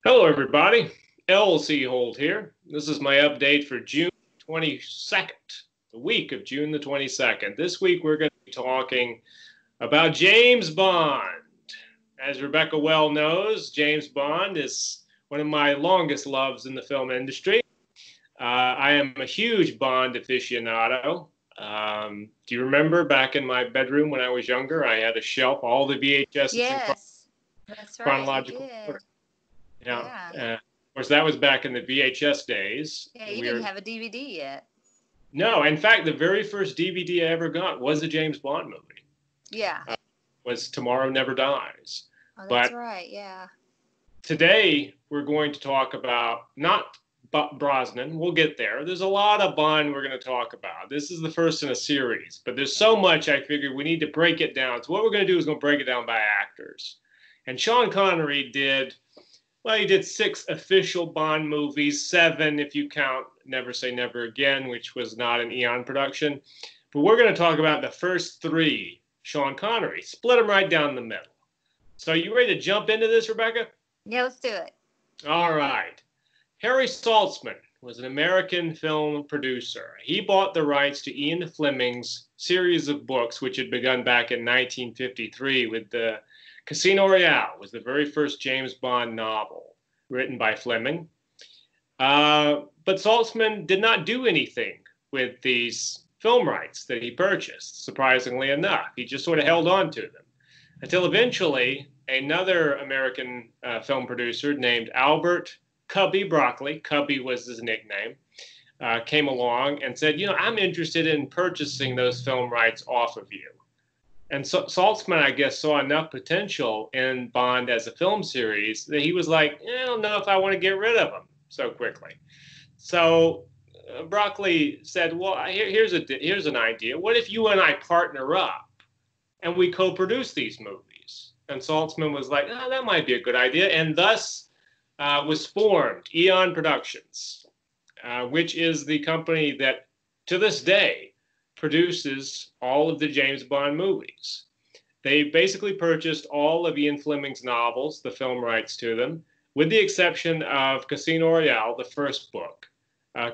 Hello, everybody. LC Holt here. This is my update for June 22nd, the week of June the 22nd. This week, we're going to be talking about James Bond. As Rebecca well knows, James Bond is one of my longest loves in the film industry. I am a huge Bond aficionado. Do you remember back in my bedroom when I was younger, I had a shelf, all the VHS Yes, that's right. chronological order. Yeah. Of course, that was back in the VHS days. Yeah, you didn't have a DVD yet. No, in fact, the very first DVD I ever got was a James Bond movie. Yeah. Was Tomorrow Never Dies. Oh, that's right, yeah. Today, we're going to talk about not Brosnan. We'll get there. There's a lot of Bond we're going to talk about. This is the first in a series, but there's so much I figured we need to break it down. So what we're going to do is going to break it down by actors. And Sean Connery did... Well, he did 6 official Bond movies, 7 if you count Never Say Never Again, which was not an Eon production. But we're going to talk about the first 3 Sean Connery. Split them right down the middle. So you ready to jump into this, Rebecca? Yeah, let's do it. All right. Harry Saltzman was an American film producer. He bought the rights to Ian Fleming's series of books, which had begun back in 1953 with the Casino Royale was the very first James Bond novel written by Fleming. But Saltzman did not do anything with these film rights that he purchased, surprisingly enough. He just sort of held on to them until eventually another American film producer named Albert Cubby Broccoli, Cubby was his nickname, came along and said, I'm interested in purchasing those film rights off of you. And so Saltzman, I guess, saw enough potential in Bond as a film series that he was like, I don't know if I want to get rid of him so quickly. So Broccoli said, well, here's an idea. What if you and I partner up and we co-produce these movies? And Saltzman was like, that might be a good idea. And thus was formed Eon Productions, which is the company that to this day produces all of the James Bond movies. They basically purchased all of Ian Fleming's novels, the film rights to them, with the exception of Casino Royale, the first book.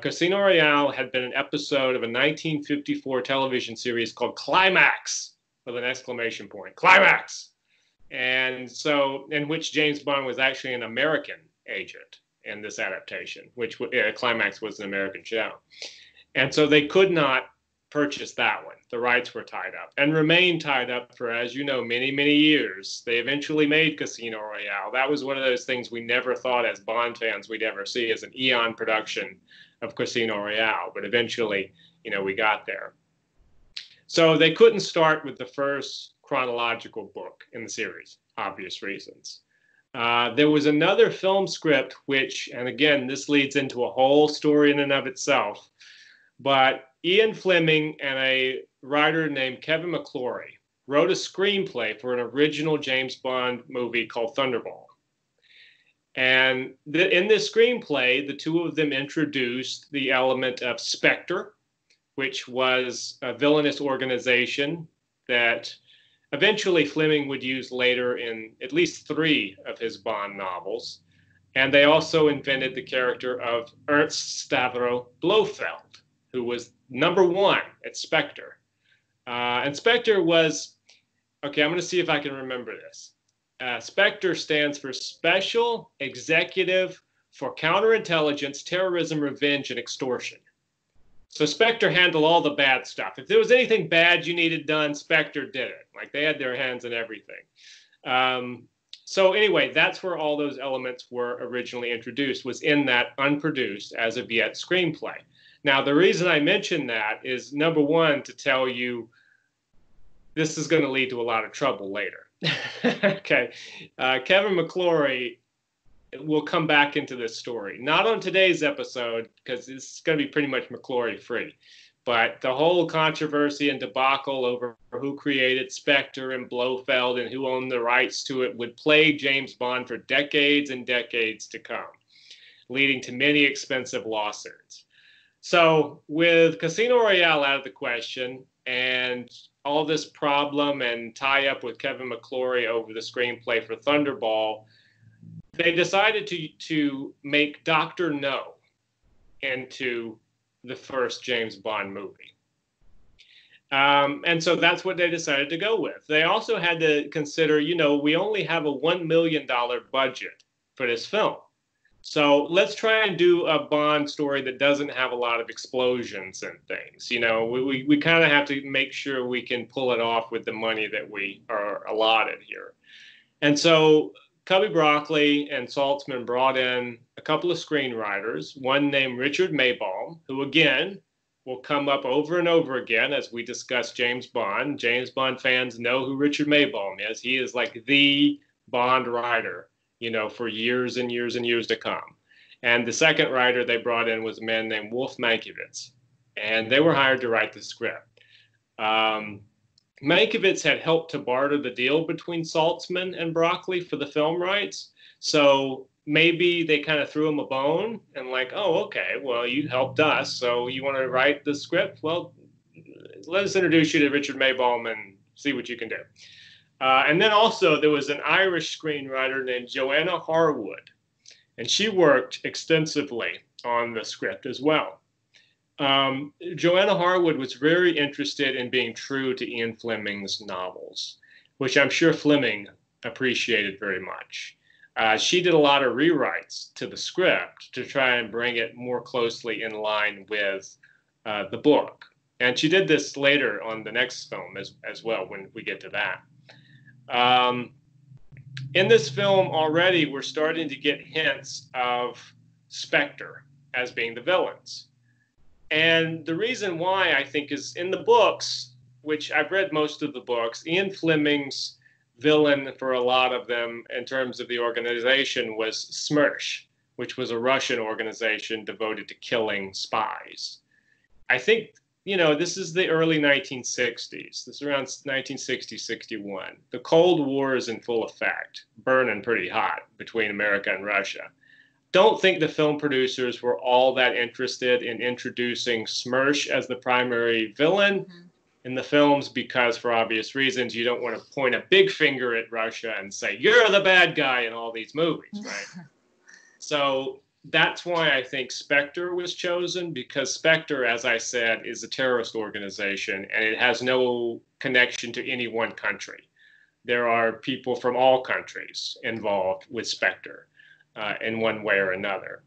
Casino Royale had been an episode of a 1954 television series called Climax, with an exclamation point, Climax! And so, in which James Bond was actually an American agent in this adaptation, which Climax was an American show. And so they could not purchased that one. The rights were tied up and remained tied up for, as you know, many, many years. They eventually made Casino Royale. That was one of those things we never thought as Bond fans we'd ever see as an Eon production of Casino Royale. But eventually, we got there. So they couldn't start with the first chronological book in the series, obvious reasons. There was another film script, which, and again, this leads into a whole story in and of itself, but Ian Fleming and a writer named Kevin McClory wrote a screenplay for an original James Bond movie called Thunderball. And in this screenplay, the two of them introduced the element of Spectre, which was a villainous organization that eventually Fleming would use later in at least 3 of his Bond novels. And they also invented the character of Ernst Stavro Blofeld, who was number 1 at Spectre. And Spectre was, okay, I'm going to see if I can remember this. Spectre stands for Special Executive for Counterintelligence, Terrorism, Revenge, and Extortion. So Spectre handled all the bad stuff. If there was anything bad you needed done, Spectre did it. Like, they had their hands in everything. So anyway, that's where all those elements were originally introduced, was in that unproduced, as of yet, screenplay. Now, the reason I mention that is, number 1, to tell you this is going to lead to a lot of trouble later. Okay. Kevin McClory will come back into this story. Not on today's episode, because it's going to be pretty much McClory free. But the whole controversy and debacle over who created Spectre and Blofeld and who owned the rights to it would plague James Bond for decades and decades to come, leading to many expensive lawsuits. So with Casino Royale out of the question and all this problem and tie up with Kevin McClory over the screenplay for Thunderball, they decided to make Dr. No into the first James Bond movie. And so that's what they decided to go with. They also had to consider, we only have a $1 million budget for this film. So let's try and do a Bond story that doesn't have a lot of explosions and things. We kind of have to make sure we can pull it off with the money that we are allotted here. And so Cubby Broccoli and Saltzman brought in a couple of screenwriters, one named Richard Maybaum, who again will come up over and over again as we discuss James Bond. James Bond fans know who Richard Maybaum is. He is like the Bond writer, for years and years and years to come. And the second writer they brought in was a man named Wolf Mankiewicz, and they were hired to write the script. Mankiewicz had helped to barter the deal between Saltzman and Broccoli for the film rights. So maybe they kind of threw him a bone and like, oh, okay, well, you helped us. So you want to write the script? Well, let us introduce you to Richard Maybaum and see what you can do. And then also there was an Irish screenwriter named Joanna Harwood, and she worked extensively on the script as well. Joanna Harwood was very interested in being true to Ian Fleming's novels, which I'm sure Fleming appreciated very much. She did a lot of rewrites to the script to try and bring it more closely in line with the book. And she did this later on the next film as well when we get to that. In this film already, we're starting to get hints of Spectre as being the villains. And the reason why, I think, is in the books, which I've read most of the books, Ian Fleming's villain for a lot of them in terms of the organization was Smersh, which was a Russian organization devoted to killing spies. I think, this is the early 1960s. This is around 1960, 61. The Cold War is in full effect, burning pretty hot between America and Russia. Don't think the film producers were all that interested in introducing Smersh as the primary villain in the films because, for obvious reasons, you don't want to point a big finger at Russia and say, you're the bad guy in all these movies, right? So that's why I think Spectre was chosen, because Spectre, as I said, is a terrorist organization, and it has no connection to any one country. There are people from all countries involved with Spectre. In one way or another,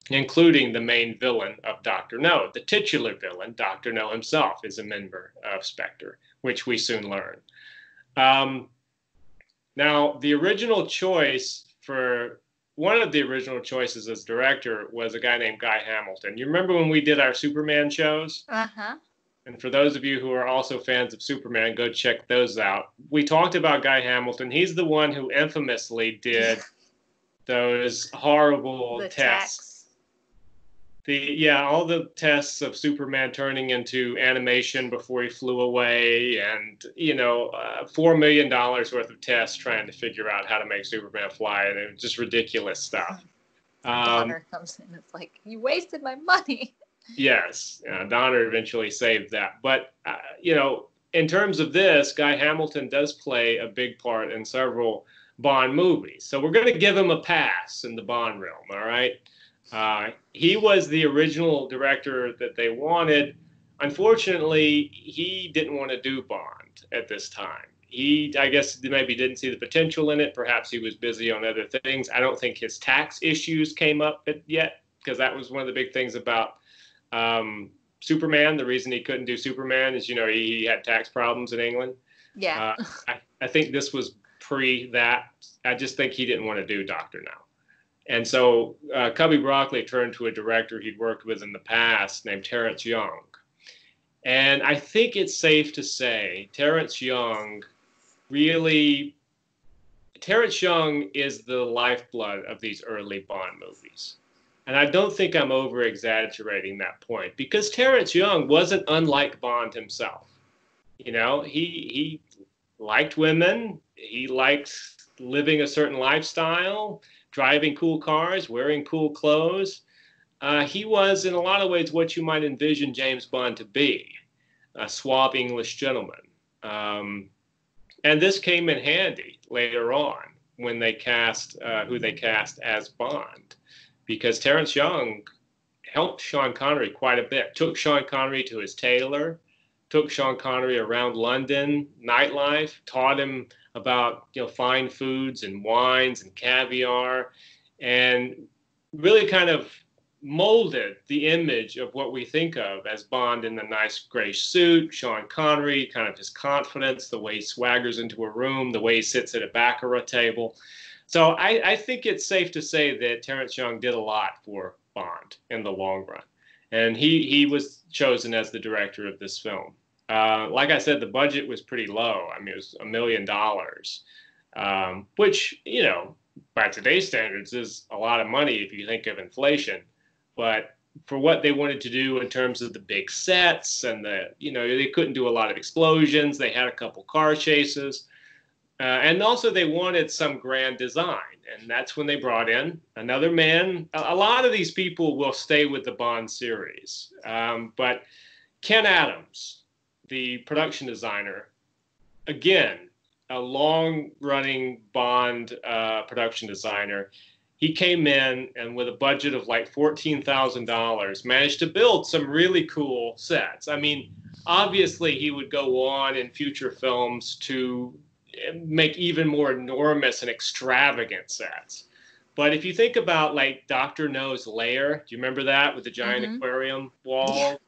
including the main villain of Dr. No. The titular villain, Dr. No himself, is a member of Spectre, which we soon learn. Now, the original choice for one of the original choices as director was a guy named Guy Hamilton. You remember when we did our Superman shows? Uh-huh. And for those of you who are also fans of Superman, go check those out. We talked about Guy Hamilton. He's the one who infamously did those horrible tests. All the tests of Superman turning into animation before he flew away, and $4 million worth of tests trying to figure out how to make Superman fly, and it was just ridiculous stuff. Donner comes in, it's like, you wasted my money. Yes, Donner eventually saved that, but in terms of this, Guy Hamilton does play a big part in several Bond movies. So we're going to give him a pass in the Bond realm, all right? He was the original director that they wanted. Unfortunately, he didn't want to do Bond at this time. I guess maybe didn't see the potential in it. Perhaps he was busy on other things. I don't think his tax issues came up yet, because that was one of the big things about Superman. The reason he couldn't do Superman is, he had tax problems in England. Yeah. I think this was pre that. I just think he didn't want to do Dr. No. And so Cubby Broccoli turned to a director he'd worked with in the past named Terrence Young. And I think it's safe to say Terrence Young is the lifeblood of these early Bond movies. And I don't think I'm over exaggerating that point, because Terrence Young wasn't unlike Bond himself. He liked women. He liked living a certain lifestyle, driving cool cars, wearing cool clothes. He was, in a lot of ways, what you might envision James Bond to be, a suave English gentleman. And this came in handy later on when they cast who they cast as Bond, because Terrence Young helped Sean Connery quite a bit. Took Sean Connery to his tailor, took Sean Connery around London nightlife, taught him about fine foods and wines and caviar, and really kind of molded the image of what we think of as Bond in the nice gray suit, Sean Connery, kind of his confidence, the way he swaggers into a room, the way he sits at a baccarat table. So I think it's safe to say that Terrence Young did a lot for Bond in the long run. And he was chosen as the director of this film. Like I said, the budget was pretty low. I mean, it was $1 million, which, by today's standards is a lot of money if you think of inflation. But for what they wanted to do in terms of the big sets and they couldn't do a lot of explosions. They had a couple car chases. And also they wanted some grand design. And that's when they brought in another man. A lot of these people will stay with the Bond series. But Ken Adams, the production designer, again, a long-running Bond production designer, he came in and with a budget of like $14,000 managed to build some really cool sets. I mean, obviously he would go on in future films to make even more enormous and extravagant sets. But if you think about like Dr. No's lair, do you remember that with the giant aquarium wall?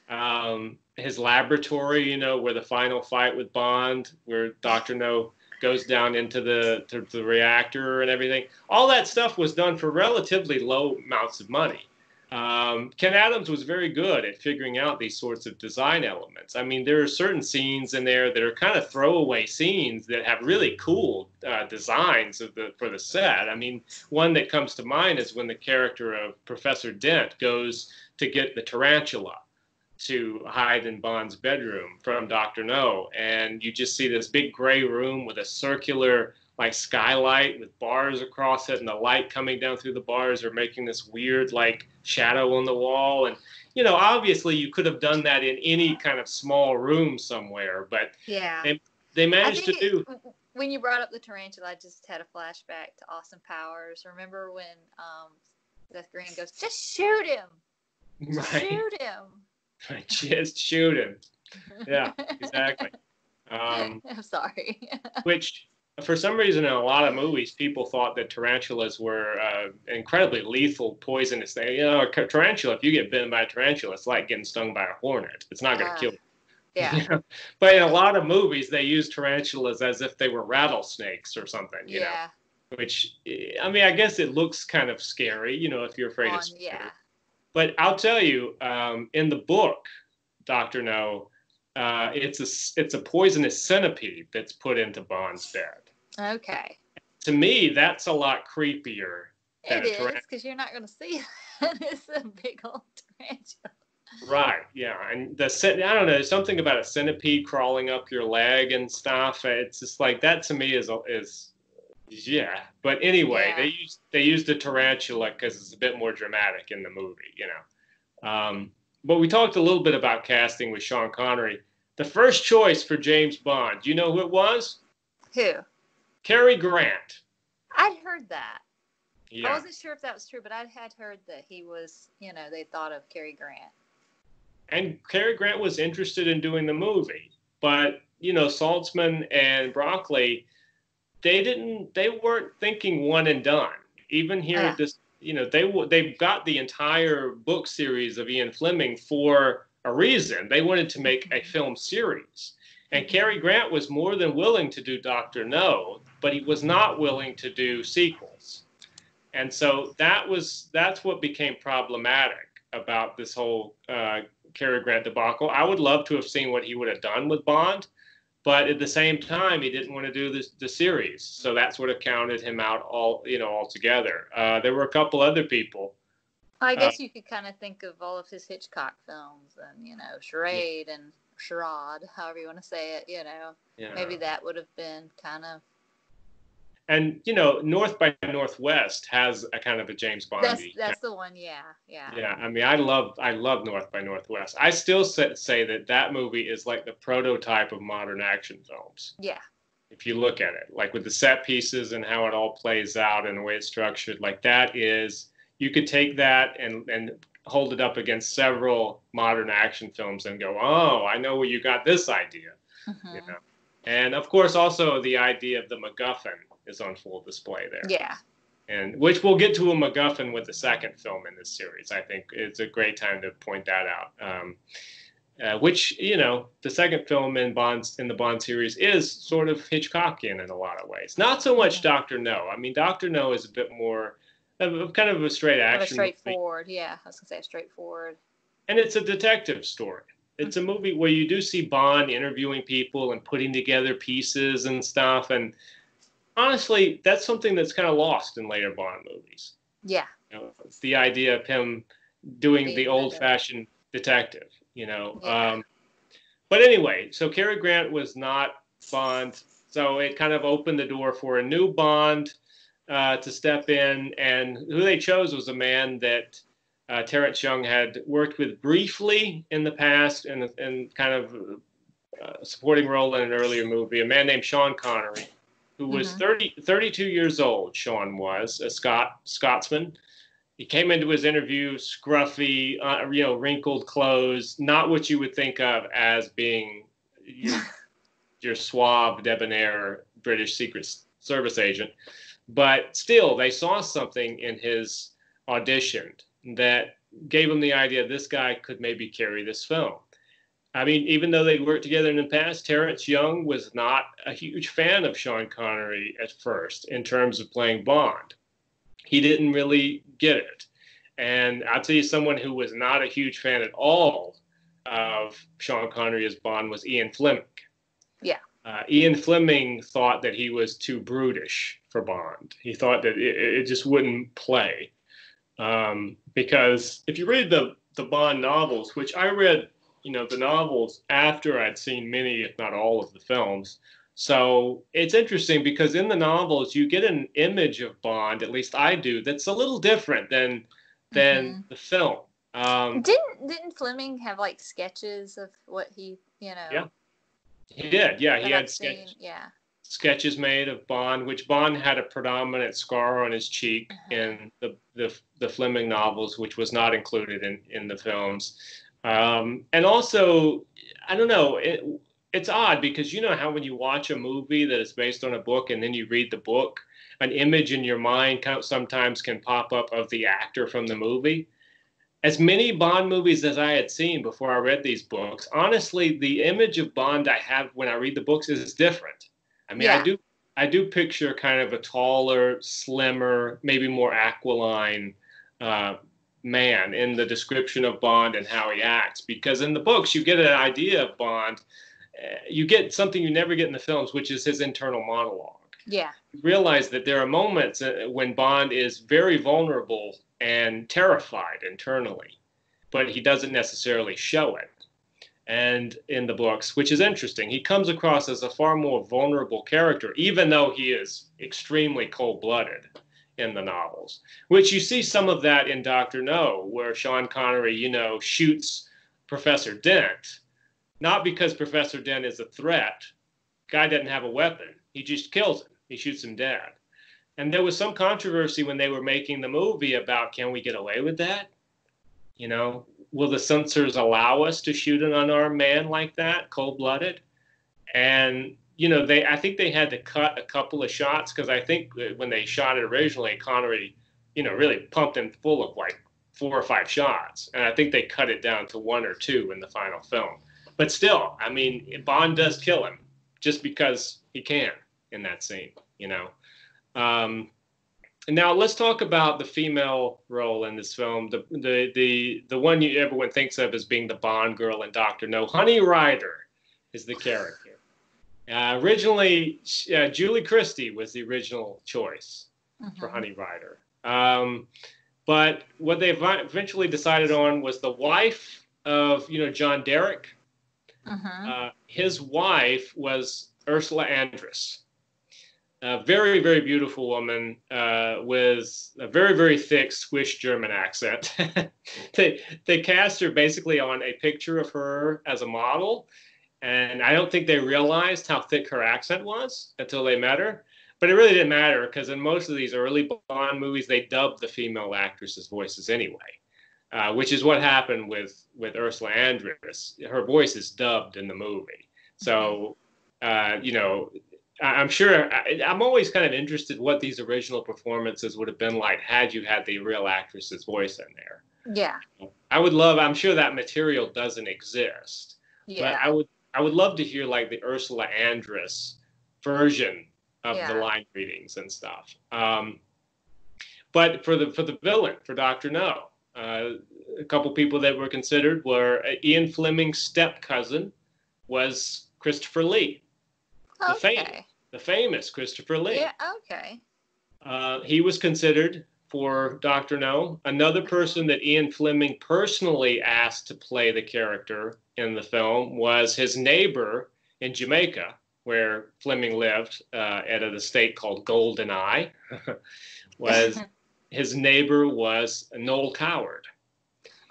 Yeah. His laboratory, where the final fight with Bond, where Dr. No goes down into the reactor and everything. All that stuff was done for relatively low amounts of money. Ken Adams was very good at figuring out these sorts of design elements. I mean, there are certain scenes in there that are kind of throwaway scenes that have really cool designs for the set. I mean, one that comes to mind is when the character of Professor Dent goes to get the tarantula to hide in Bond's bedroom from Dr. No. And you just see this big gray room with a circular like skylight with bars across it, and the light coming down through the bars are making this weird like shadow on the wall. And obviously you could have done that in any kind of small room somewhere, but yeah, they managed to do. When you brought up the tarantula, I just had a flashback to Austin Powers. Remember when Seth Green goes, "Just shoot him, just shoot him." Just shoot him. Yeah, exactly. I'm sorry. Which, for some reason, in a lot of movies, people thought that tarantulas were incredibly lethal, poisonous. A tarantula, if you get bitten by a tarantula, it's like getting stung by a hornet. It's not going to kill you. Yeah. But in a lot of movies, they use tarantulas as if they were rattlesnakes or something, you know. Which, I mean, I guess it looks kind of scary, if you're afraid of spiders. Yeah. But I'll tell you, in the book, Dr. No, it's a poisonous centipede that's put into Bond's bed. Okay. To me, that's a lot creepier. It is, because you're not going to see it. It's a big old tarantula. Right, yeah. And I don't know, something about a centipede crawling up your leg and stuff. It's just like, that to me is yeah. But anyway, they used the tarantula because it's a bit more dramatic in the movie, But we talked a little bit about casting with Sean Connery. The first choice for James Bond, do you know who it was? Who? Cary Grant. I'd heard that. Yeah. I wasn't sure if that was true, but I had heard that he was, they thought of Cary Grant. And Cary Grant was interested in doing the movie. But, Saltzman and Broccoli, they weren't thinking one and done. Even here, they've got the entire book series of Ian Fleming for a reason. They wanted to make a film series. And Cary Grant was more than willing to do Dr. No, but he was not willing to do sequels. And so that's what became problematic about this whole Cary Grant debacle. I would love to have seen what he would have done with Bond, but at the same time, he didn't want to do the series. So that's what accounted him out altogether. There were a couple other people. I guess you could kind of think of all of his Hitchcock films and, Charade and Charade, however you want to say it, Maybe that would have been kind of. And, North by Northwest has a kind of a James Bond. That's the one, yeah. Yeah, I mean, I love North by Northwest. I still say that movie is like the prototype of modern action films. Yeah. If you look at it, like with the set pieces and how it all plays out and the way it's structured, like that is, you could take that and hold it up against several modern action films and go, oh, I know where you got this idea. You know? And of course, also the idea of the MacGuffin is on full display there. Yeah. And which we'll get to a MacGuffin with the second film in this series. I think it's a great time to point that out. Which, you know, the second film in the Bond series is sort of Hitchcockian in a lot of ways. Not so much Dr. No. I mean, Dr. No is a bit more kind of a straight action. Straightforward, yeah. I was going to say straightforward. And it's a detective story. It's a movie where you do see Bond interviewing people and putting together pieces and stuff. And honestly, that's something that's kind of lost in later Bond movies. Yeah. You know, it's the idea of him doing the old-fashioned detective, you know. Yeah. But anyway, so Cary Grant was not Bond, so it kind of opened the door for a new Bond to step in, and who they chose was a man that Terrence Young had worked with briefly in the past in kind of a supporting role in an earlier movie, a man named Sean Connery, who was 32 years old. Sean was a Scotsman. He came into his interview scruffy, you know, wrinkled clothes, not what you would think of as being your suave, debonair British Secret Service agent. But still, they saw something in his audition that gave him the idea this guy could maybe carry this film. I mean, even though they worked together in the past, Terrence Young was not a huge fan of Sean Connery at first in terms of playing Bond. He didn't really get it. And I'll tell you, someone who was not a huge fan at all of Sean Connery as Bond was Ian Fleming. Yeah. Ian Fleming thought that he was too brutish for Bond. He thought that it just wouldn't play. Because if you read the Bond novels, which I read, you know, the novels after I'd seen many, if not all, of the films. So it's interesting because in the novels, you get an image of Bond, at least I do, that's a little different than the film. Didn't Fleming have like sketches of what he, you know? Yeah, he did. Yeah, he had sketches made of Bond, which Bond had a predominant scar on his cheek in the Fleming novels, which was not included in the films. And also, I don't know, it's odd because you know how when you watch a movie that is based on a book and then you read the book, an image in your mind sometimes can pop up of the actor from the movie. As many Bond movies as I had seen before I read these books, honestly, the image of Bond I have when I read the books is different. I mean, I do picture kind of a taller, slimmer, maybe more aquiline man in the description of Bond and how he acts. Because in the books, you get an idea of Bond. You get something you never get in the films, which is his internal monologue. Yeah. You realize that there are moments when Bond is very vulnerable and terrified internally, but he doesn't necessarily show it. And in the books, which is interesting, he comes across as a far more vulnerable character, even though he is extremely cold-blooded in the novels, which you see some of that in Dr. No, where Sean Connery, you know, shoots Professor Dent, not because Professor Dent is a threat. Guy doesn't have a weapon. He just kills him. He shoots him dead. And there was some controversy when they were making the movie about, can we get away with that? You know, will the censors allow us to shoot an unarmed man like that, cold-blooded? And, you know, I think they had to cut a couple of shots because I think when they shot it originally, Connery, you know, really pumped him full of like 4 or 5 shots. And I think they cut it down to 1 or 2 in the final film. But still, I mean, Bond does kill him just because he can in that scene, you know. Now let's talk about the female role in this film. The one everyone thinks of as being the Bond girl in Dr. No. Honey Rider is the character. Originally, Julie Christie was the original choice for Honey Rider. But what they eventually decided on was the wife of, you know, John Derek. His wife was Ursula Andress. A very, very beautiful woman with a very, very thick Swiss German accent. They cast her basically on a picture of her as a model, And I don't think they realized how thick her accent was until they met her. But it really didn't matter because in most of these early Bond movies, they dubbed the female actresses' voices anyway, which is what happened with Ursula Andress. Her voice is dubbed in the movie. So, you know, I'm sure I'm always kind of interested what these original performances would have been like had you had the real actress's voice in there. Yeah. I'm sure that material doesn't exist. Yeah. But I would love to hear like the Ursula Andress version of the line readings and stuff. But for the villain, for Dr. No, a couple people that were considered were Ian Fleming's step cousin was Christopher Lee. Okay. The famous Christopher Lee. Yeah, okay. He was considered for Dr. No. Another person that Ian Fleming personally asked to play the character in the film was his neighbor in Jamaica, where Fleming lived at an estate called Golden Eye. His neighbor was Noel Coward.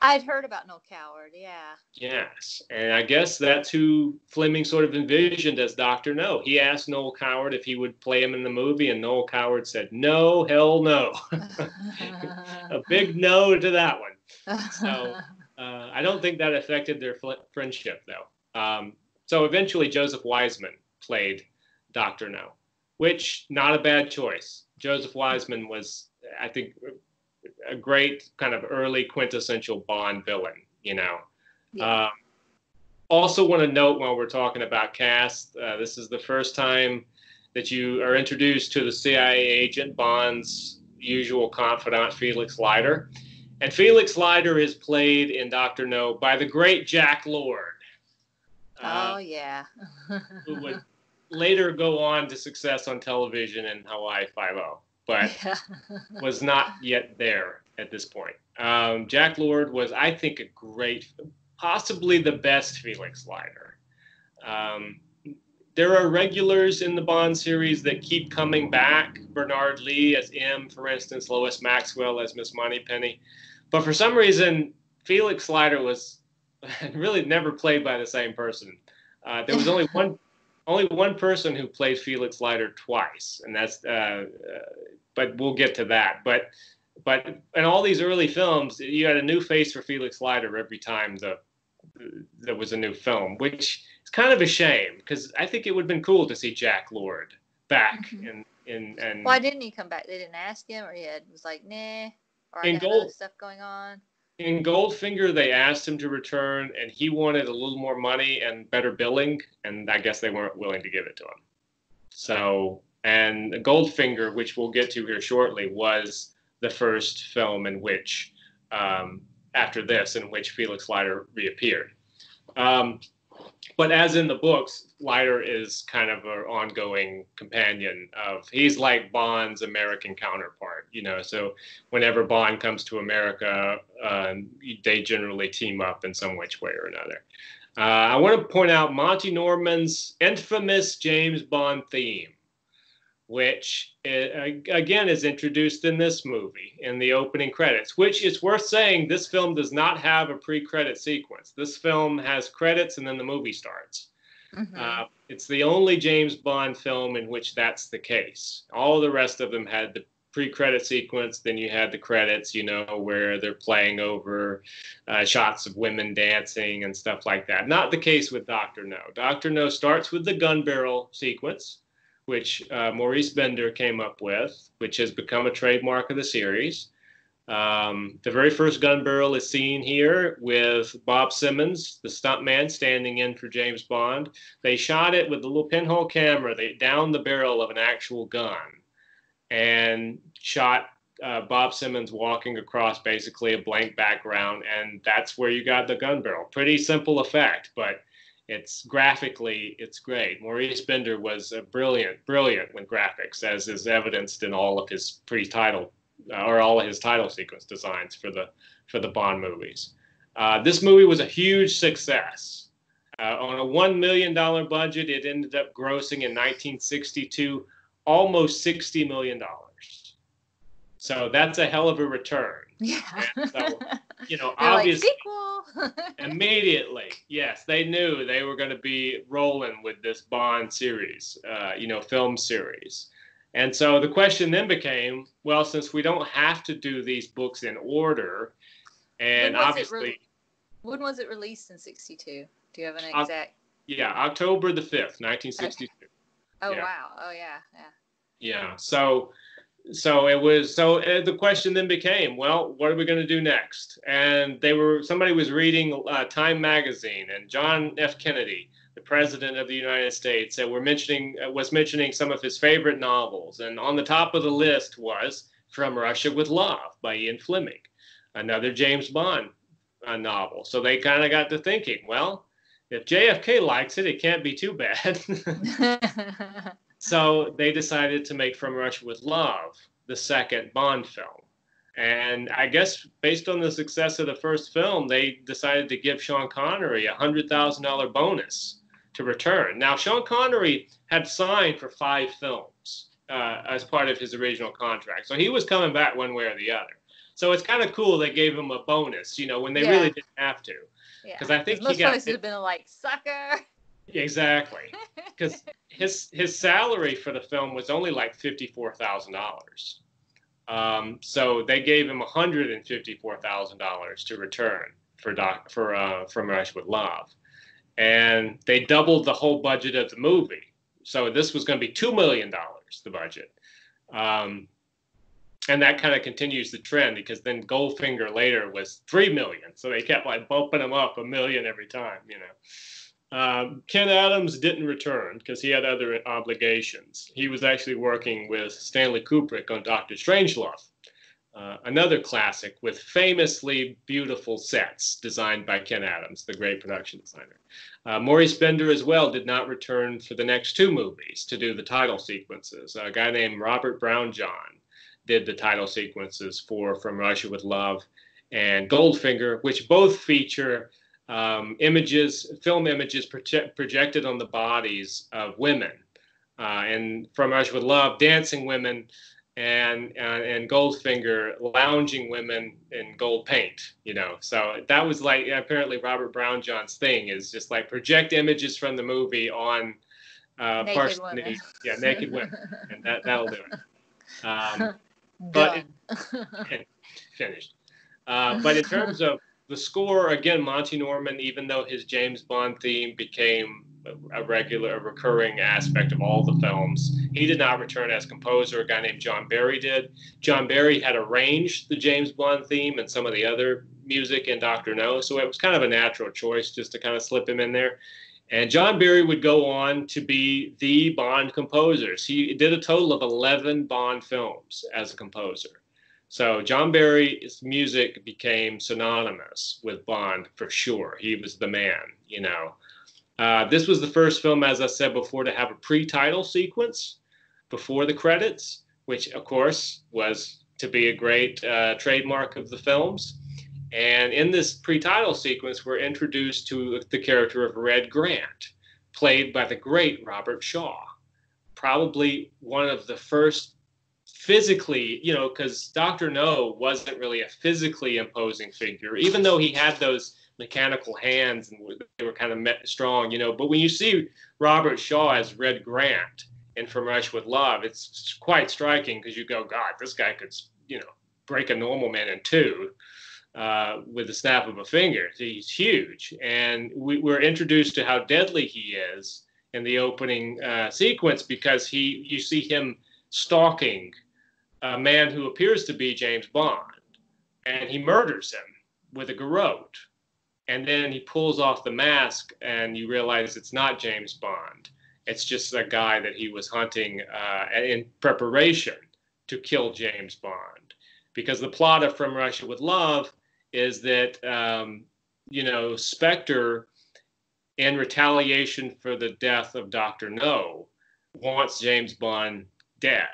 I'd heard about Noel Coward, yeah. Yes, and I guess that's who Fleming sort of envisioned as Dr. No. He asked Noel Coward if he would play him in the movie, and Noel Coward said, no, hell no. A big no to that one. So I don't think that affected their friendship, though. So eventually Joseph Wiseman played Dr. No, which not a bad choice. Joseph Wiseman was, I think, a great kind of early quintessential Bond villain, you know. Yeah. Also want to note while we're talking about cast, this is the first time that you are introduced to the CIA agent, Bond's usual confidant, Felix Leiter. And Felix Leiter is played in Dr. No by the great Jack Lord. Yeah. Who would later go on to success on television in Hawaii Five-0. But was not yet there at this point. Jack Lord was, I think, a great, possibly the best Felix Leiter. There are regulars in the Bond series that keep coming back. Bernard Lee as M, for instance, Lois Maxwell as Miss Moneypenny. But for some reason, Felix Leiter was really never played by the same person. There was only one person who played Felix Leiter twice, and that's but we'll get to that. But in all these early films, you had a new face for Felix Leiter every time there was a new film, which is kind of a shame because I think it would have been cool to see Jack Lord back. And why didn't he come back? They didn't ask him, or he was like, nah, or I got other stuff going on. In Goldfinger, they asked him to return, and he wanted a little more money and better billing, and I guess they weren't willing to give it to him. So, and Goldfinger, which we'll get to here shortly, was the first film in which, after this, in which Felix Leiter reappeared. But as in the books, Leiter is kind of an ongoing companion he's like Bond's American counterpart, you know, so whenever Bond comes to America, they generally team up in some which way or another. I want to point out Monty Norman's infamous James Bond theme, which again is introduced in this movie in the opening credits, which is worth saying this film does not have a pre-credit sequence. This film has credits and then the movie starts. Mm-hmm. It's the only James Bond film in which that's the case. All the rest of them had the pre-credit sequence, then you had the credits, you know, where they're playing over shots of women dancing and stuff like that. Not the case with Dr. No. Dr. No starts with the gun barrel sequence, which Maurice Bender came up with, which has become a trademark of the series. The very first gun barrel is seen here with Bob Simmons, the stuntman, standing in for James Bond. They shot it with a little pinhole camera. They downed the barrel of an actual gun and shot Bob Simmons walking across basically a blank background, and that's where you got the gun barrel. Pretty simple effect, but it's graphically, it's great. Maurice Bender was brilliant with graphics, as is evidenced in all of his pre-title or all of his title sequence designs for the Bond movies. This movie was a huge success. On a $1 million budget, it ended up grossing in 1962 almost $60 million. So that's a hell of a return. Yeah. And so, They're obviously, like, sequel. immediately, yes, they knew they were going to be rolling with this Bond series, film series. And so the question then became, well, since we don't have to do these books in order, and obviously, when was it released in 62? Do you have an exact? Yeah, October the 5th, 1962. Okay. Oh, yeah. Wow. Oh, yeah. Yeah. So the question then became, well, what are we going to do next? And somebody was reading Time magazine, and John F. Kennedy, the president of the United States, was mentioning some of his favorite novels, and on the top of the list was From Russia with Love by Ian Fleming, another James Bond novel. So they kind of got to thinking, well, if JFK likes it, it can't be too bad. So they decided to make From Russia with Love the second Bond film. And I guess based on the success of the first film, they decided to give Sean Connery a $100,000 bonus to return. Now, Sean Connery had signed for 5 films as part of his original contract. So he was coming back one way or the other. So it's kind of cool they gave him a bonus, when they really didn't have to. Yeah. Because I think most places have been like, sucker. Exactly, because his salary for the film was only like $54,000. So they gave him $154,000 to return for From Russia with Love, and they doubled the whole budget of the movie. So this was going to be $2 million, the budget, and that kind of continues the trend because then Goldfinger later was $3 million. So they kept like bumping him up $1 million every time, Ken Adams didn't return because he had other obligations. He was actually working with Stanley Kubrick on Dr. Strangelove, another classic with famously beautiful sets designed by Ken Adams, the great production designer. Maurice Bender as well did not return for the next 2 movies to do the title sequences. A guy named Robert Brownjohn did the title sequences for From Russia with Love and Goldfinger, which both feature film images projected on the bodies of women, and From Russia with Love, dancing women, and Goldfinger, lounging women in gold paint. So that was like apparently Robert Brownjohn's thing, is just like project images from the movie on naked women. Naked women, and that'll do it. But finished. But in terms of the score, again, Monty Norman, even though his James Bond theme became a recurring aspect of all the films, he did not return as composer. A guy named John Barry did. John Barry had arranged the James Bond theme and some of the other music in Dr. No, so it was kind of a natural choice just to kind of slip him in there. And John Barry would go on to be the Bond composers. He did a total of 11 Bond films as a composer. So John Barry's music became synonymous with Bond for sure. He was the man, This was the first film, as I said before, to have a pre-title sequence before the credits, which, of course, was to be a great trademark of the films. And in this pre-title sequence, we're introduced to the character of Red Grant, played by the great Robert Shaw, probably one of the first physically, because Dr. No wasn't really a physically imposing figure, even though he had those mechanical hands and they were kind of strong, But when you see Robert Shaw as Red Grant in From Russia with Love, it's quite striking because you go, God, this guy could, break a normal man in 2 with the snap of a finger. He's huge. And we're introduced to how deadly he is in the opening sequence because you see him stalking a man who appears to be James Bond, and he murders him with a garrote. And then he pulls off the mask, and you realize it's not James Bond. It's just a guy that he was hunting in preparation to kill James Bond. Because the plot of From Russia with Love is that, Spectre, in retaliation for the death of Dr. No, wants James Bond dead.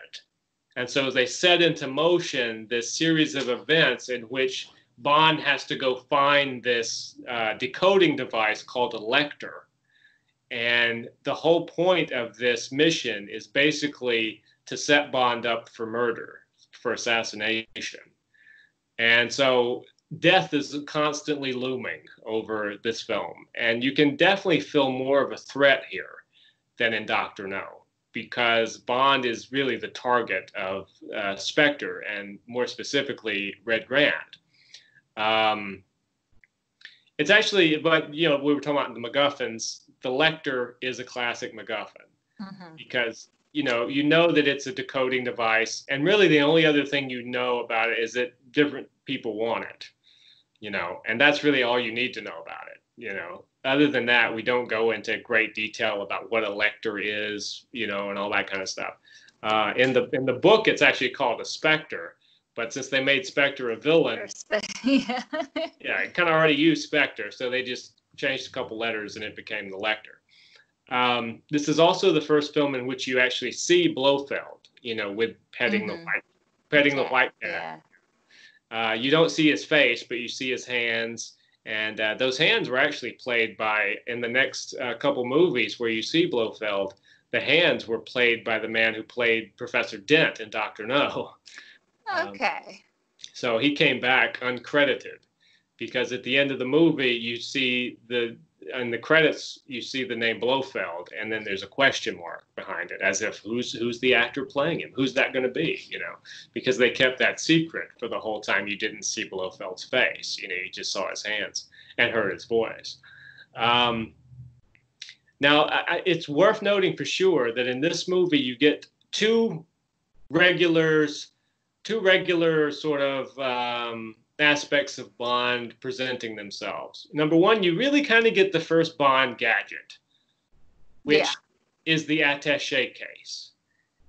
And so they set into motion this series of events in which Bond has to go find this decoding device called a lector. And the whole point of this mission is basically to set Bond up for murder, for assassination. And so death is constantly looming over this film. And you can definitely feel more of a threat here than in Dr. No, because Bond is really the target of Spectre, and more specifically, Red Grant. It's actually, but, we were talking about the MacGuffins. The Lecter is a classic MacGuffin, because, you know that it's a decoding device, and really the only other thing you know about it is that different people want it, and that's really all you need to know about it, Other than that, we don't go into great detail about what a Lecter is, and all that kind of stuff. In the book, it's actually called a Spectre, but since they made Spectre a villain, yeah, it kind of already used Spectre, so they just changed a couple letters and it became the Lecter. This is also the first film in which you actually see Blofeld, with petting the white cat. Yeah. You don't see his face, but you see his hands. And those hands were actually played by, in the next couple movies where you see Blofeld, the hands were played by the man who played Professor Dent in Dr. No. Okay. So he came back uncredited, because at the end of the movie, you see in the credits, you see the name Blofeld, and then there's a question mark behind it, as if who's the actor playing him? Who's that going to be? Because they kept that secret for the whole time. You didn't see Blofeld's face. You just saw his hands and heard his voice. Now, it's worth noting for sure that in this movie, you get two regular sort of aspects of Bond presenting themselves. Number one, you really kind of get the first Bond gadget, which is the attaché case.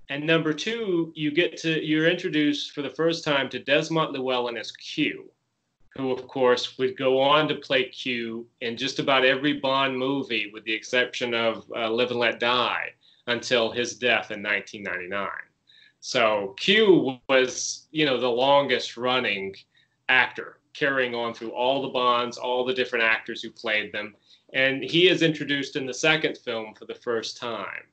And number two, you're introduced for the first time to Desmond Llewellyn as Q, who of course would go on to play Q in just about every Bond movie, with the exception of Live and Let Die, until his death in 1999. So Q was, the longest running actor, carrying on through all the Bonds, all the different actors who played them. And he is introduced in the second film for the first time.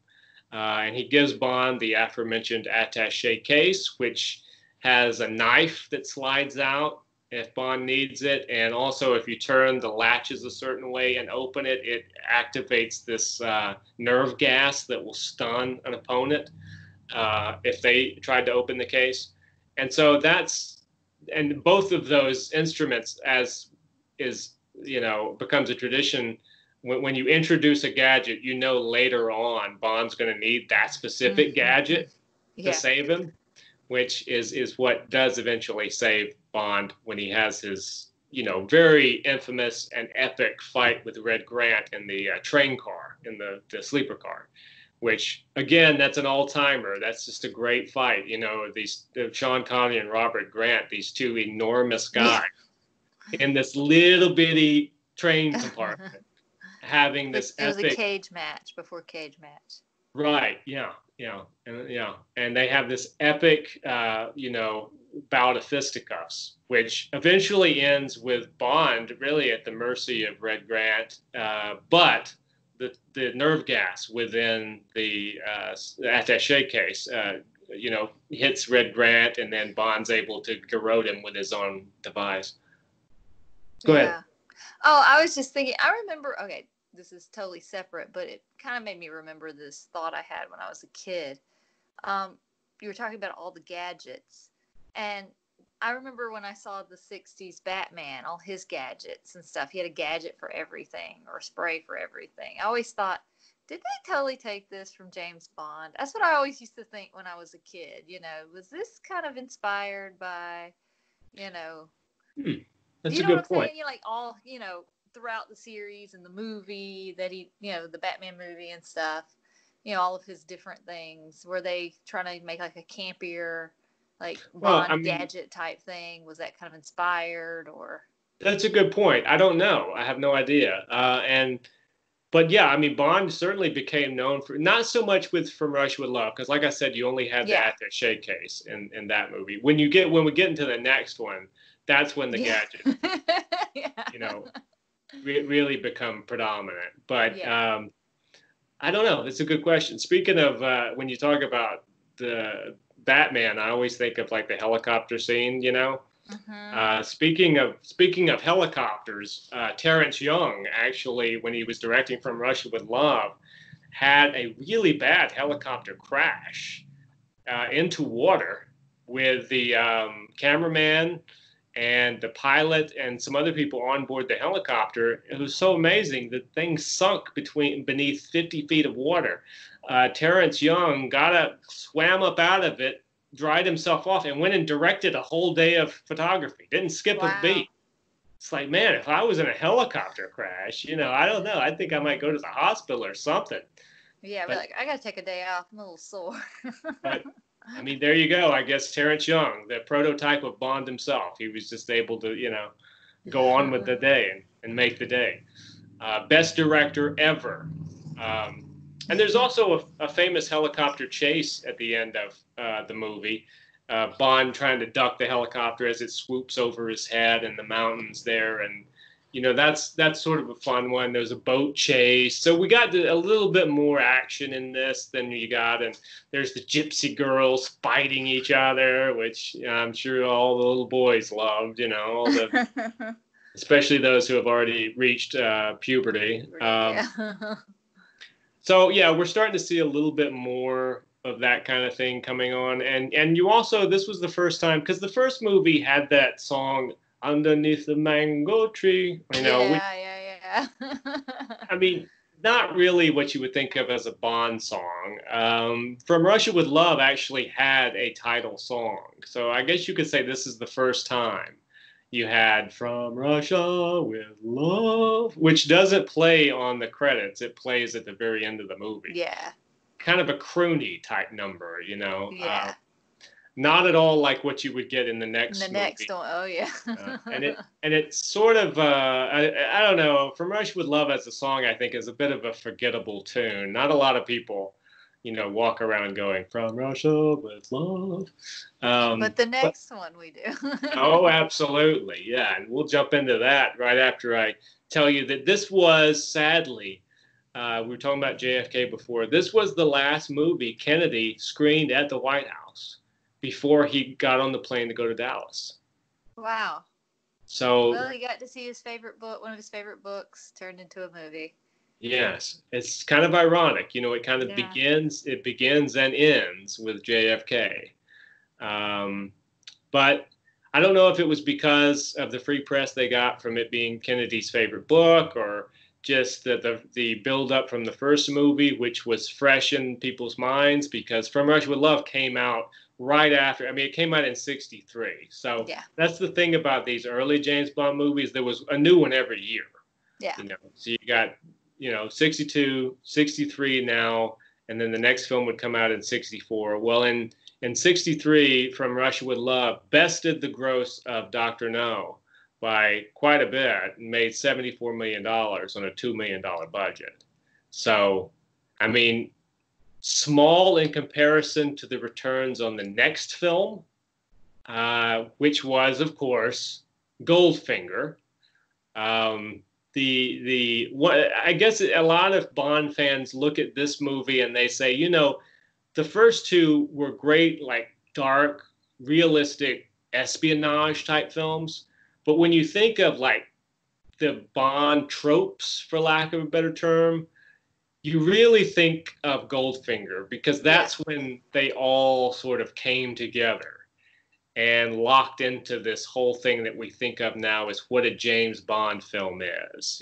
And he gives Bond the aforementioned attaché case, which has a knife that slides out if Bond needs it. And also, if you turn the latches a certain way and open it, it activates this nerve gas that will stun an opponent if they tried to open the case. And so and both of those instruments, as is, becomes a tradition, when you introduce a gadget, later on Bond's going to need that specific gadget to save him, which is what does eventually save Bond when he has his, very infamous and epic fight with Red Grant in the train car, in the sleeper car. Which, again, that's an all-timer. That's just a great fight. These Sean Connery and Robert Grant, these two enormous guys in this little bitty train compartment, having this epic... It was a cage match before cage match. Right, yeah. And they have this epic, bout of fisticuffs, which eventually ends with Bond really at the mercy of Red Grant, but... The nerve gas within the attaché case, hits Red Grant, and then Bond's able to garrote him with his own device. Go ahead. Oh, I was just thinking, I remember, okay, this is totally separate, but it kind of made me remember this thought I had when I was a kid. You were talking about all the gadgets, and I remember when I saw the 60s Batman, all his gadgets and stuff. He had a gadget for everything, or a spray for everything. I always thought, did they totally take this from James Bond? That's what I always used to think when I was a kid. Was this kind of inspired by, That's a good point. Saying? All, throughout the series and the movie that he, the Batman movie and stuff, all of his different things. Were they trying to make like a campier, Bond gadget type thing? Was that kind of inspired, or? That's a good point. I don't know. I have no idea. But yeah, Bond certainly became known for, not so much From Russia with Love, because like I said, you only had the attaché case in that movie. When we get into the next one, that's when the gadgets, really become predominant. But I don't know. It's a good question. Speaking of when you talk about the Batman, I always think of like the helicopter scene, you know. Mm-hmm. Speaking of helicopters, Terrence Young actually, when he was directing From Russia with Love, had a really bad helicopter crash into water with the cameraman and the pilot and some other people on board the helicopter. It was so amazing. The thing sunk beneath 50 feet of water. Terrence Young swam up out of it, dried himself off, and went and directed a whole day of photography. Didn't skip a Wow. beat. It's like, man, if I was in a helicopter crash, I don't know. I think I might go to the hospital or something. Yeah, we're But like, I gotta take a day off. I'm a little sore. but I mean, there you go. I guess Terrence Young, the prototype of Bond himself, he was just able to, go on with the day and make the day. Best director ever. Um, and there's also a famous helicopter chase at the end of the movie. Bond trying to duck the helicopter as it swoops over his head in the mountains there, and that's sort of a fun one. There's a boat chase, so we got a little bit more action in this than you got, and there's the gypsy girls fighting each other, which I'm sure all the little boys loved. Especially those who have already reached puberty. Yeah. So yeah, we're starting to see a little bit more of that kind of thing coming on, and you also, this was the first time, because the first movie had that song "Underneath the Mango Tree," Yeah. I mean, not really what you would think of as a Bond song. From Russia with Love actually had a title song, so I guess you could say this is the first time you had From Russia with Love, which doesn't play on the credits. It plays at the very end of the movie. Yeah. Kind of a croony type number, Yeah. not at all like what you would get in the next The movie. next one, oh yeah. And it's sort of I don't know. From Russia with Love as a song, I think, is a bit of a forgettable tune. Not a lot of people, walk around going From Russia with Love. But the next one we do. Oh, absolutely. Yeah. And we'll jump into that right after I tell you that this was, sadly, we were talking about JFK before. This was the last movie Kennedy screened at the White House before he got on the plane to go to Dallas. Wow. So, well, he got to see his favorite book, one of his favorite books, turned into a movie. Yes. It's kind of ironic. It kind of begins and ends with JFK. But I don't know if it was because of the free press they got from it being Kennedy's favorite book, or just the build up from the first movie, which was fresh in people's minds, because From Russia with Love came out right after. I mean, it came out in '63. So that's the thing about these early James Bond movies. There was a new one every year. Yeah. So you got, 62, 63 now, and then the next film would come out in '64. Well, in '63, From Russia with Love bested the gross of Dr. No by quite a bit and made $74 million on a $2 million budget. So, I mean, small in comparison to the returns on the next film, which was, of course, Goldfinger. I guess a lot of Bond fans look at this movie and they say, the first two were great, like dark, realistic espionage type films. But when you think of like the Bond tropes, for lack of a better term, you really think of Goldfinger, because that's when they all sort of came together and locked into this whole thing that we think of now as what a James Bond film is,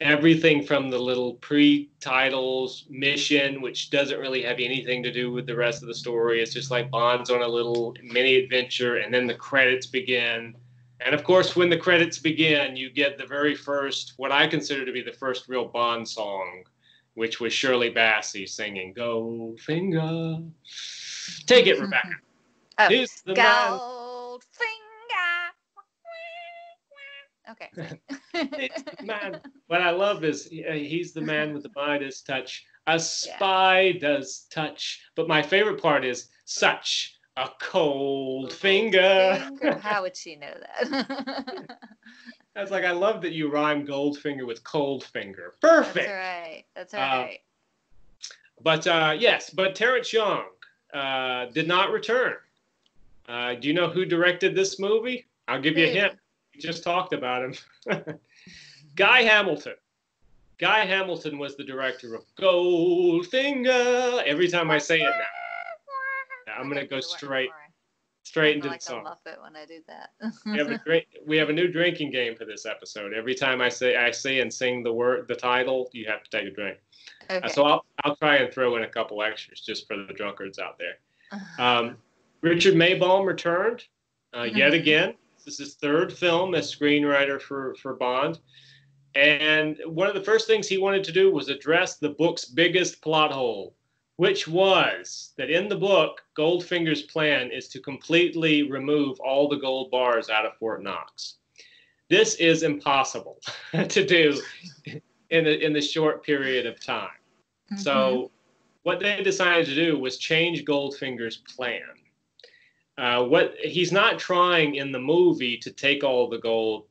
Everything from the little pre-titles mission, which doesn't really have anything to do with the rest of the story. It's just like Bond's on a little mini adventure, and then the credits begin. And of course, when the credits begin, you get the very first, what I consider to be the first real Bond song, which was Shirley Bassey singing Goldfinger. Take it, Rebecca. Oh, He's the Goldfinger. Okay. It's the man. What I love is he's the man with the Midas touch, a spider's touch. But my favorite part is such a cold finger. How would she know that? I was like, I love that you rhyme Goldfinger with cold finger. Perfect. That's right. But yes, but Terrence Young, did not return. Do you know who directed this movie? I'll give you a hint. We just talked about him. Guy Hamilton. Guy Hamilton was the director of Goldfinger. Every time I say it now, I'm going to go straight into the song. I love it when I do that. we have a new drinking game for this episode. Every time I say and sing the title, you have to take a drink. Okay. So I'll try and throw in a couple extras just for the drunkards out there. Richard Maybaum returned yet again. This is his third film as screenwriter for Bond. And one of the first things he wanted to do was address the book's biggest plot hole, which was that in the book, Goldfinger's plan is to completely remove all the gold bars out of Fort Knox. This is impossible to do in the short period of time. Mm-hmm. So what they decided to do was change Goldfinger's plan. He's not trying in the movie to take all the gold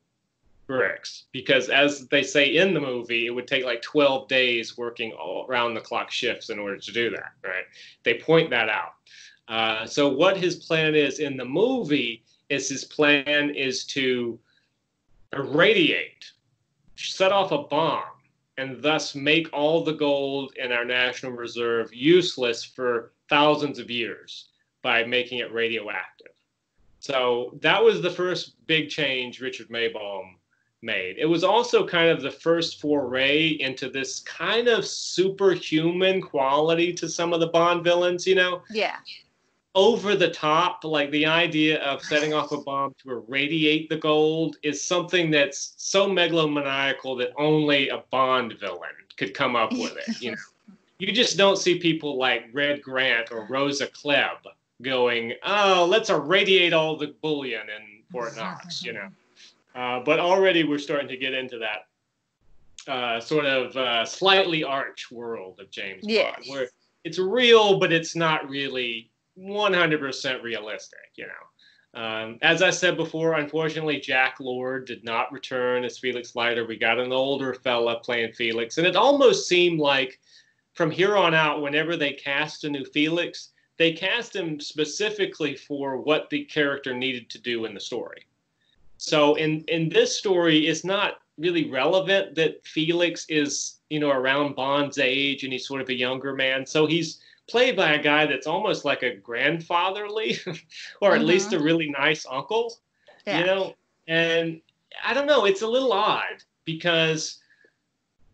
bricks, because as they say in the movie, it would take like 12 days working all around the clock shifts in order to do that, right? They point that out. So what his plan is in the movie is his plan is to irradiate, set off a bomb, and thus make all the gold in our National Reserve useless for thousands of years by making it radioactive. So that was the first big change Richard Maybaum made. It was also kind of the first foray into this kind of superhuman quality to some of the Bond villains, you know? Yeah. Over the top, like the idea of setting off a bomb to irradiate the gold is something that's so megalomaniacal that only a Bond villain could come up with it, you know? You just don't see people like Red Grant or Rosa Klebb going, oh, let's irradiate all the bullion in Fort Knox, you know? But already we're starting to get into that sort of slightly arch world of James Bond, where it's real, but it's not really 100% realistic, you know. As I said before, unfortunately, Jack Lord did not return as Felix Leiter. We got an older fella playing Felix, and it almost seemed like from here on out, whenever they cast a new Felix, they cast him specifically for what the character needed to do in the story. So in this story, it's not really relevant that Felix is, you know, around Bond's age and he's sort of a younger man. So he's played by a guy that's almost like a grandfatherly or at least a really nice uncle, you know. And I don't know, it's a little odd because,